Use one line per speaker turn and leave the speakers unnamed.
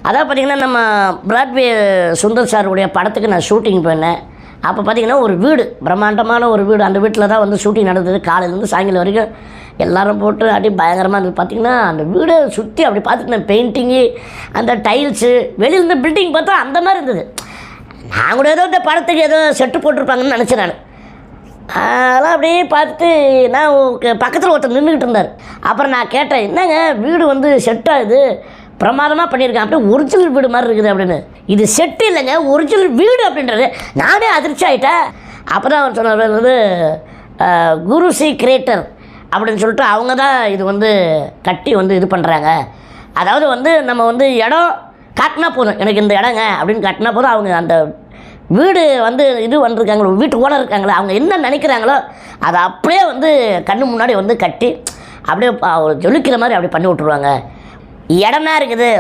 அதாவது பார்த்திங்கன்னா நம்ம பிராட்வே சுந்தர் சாருடைய படத்துக்கு நான் ஷூட்டிங் போனேன். அப்போ பார்த்திங்கன்னா ஒரு வீடு, பிரம்மாண்டமான ஒரு வீடு, அந்த வீட்டில் தான் வந்து ஷூட்டிங் நடந்தது. காலையிலேருந்து சாயங்காலம் வரைக்கும் எல்லோரும் போட்டு அப்படி பயங்கரமாக இருந்தது. பார்த்திங்கன்னா அந்த வீடை சுற்றி அப்படி பார்த்துட்டு பெயிண்டிங்கு, அந்த டைல்ஸு, வெளியிலேருந்து பில்டிங் பார்த்தா அந்த மாதிரி இருந்தது. நான் கூட ஏதோ இந்த படத்துக்கு ஏதோ செட்டு போட்டிருப்பாங்கன்னு நினச்சேன். நான் அதெல்லாம் அப்படியே பார்த்துட்டு நான் பக்கத்தில் ஒருத்தர் நின்றுக்கிட்டு இருந்தார். அப்புறம் நான் கேட்டேன், என்னங்க வீடு வந்து செட்டாகுது, பிரமாதமாக பண்ணியிருக்கேன், அப்படியே ஒரிஜினல் வீடு மாதிரி இருக்குது அப்படின்னு. இது செட்டு இல்லைங்க, ஒரிஜினல் வீடு அப்படின்றது. நானே அதிர்ச்சி ஆகிட்டேன். அப்போ தான் அவர் சொன்னார் வந்து குருசி கிரியேட்டர் அப்படின்னு சொல்லிட்டு அவங்க தான் இது வந்து கட்டி வந்து இது பண்ணுறாங்க. அதாவது வந்து நம்ம வந்து இடம் காட்டினா போதும், எனக்கு இந்த இடங்க அப்படின்னு காட்டினா போதும், அவங்க அந்த வீடு வந்து இது வந்துருக்காங்களோ, வீட்டு ஓனர் இருக்காங்களோ, அவங்க என்ன நினைக்கிறாங்களோ அதை அப்படியே வந்து கண்ணு முன்னாடி வந்து கட்டி அப்படியே ஜொலிக்கிற மாதிரி அப்படி பண்ணி விட்ருவாங்க. இடம்னா இருக்குது.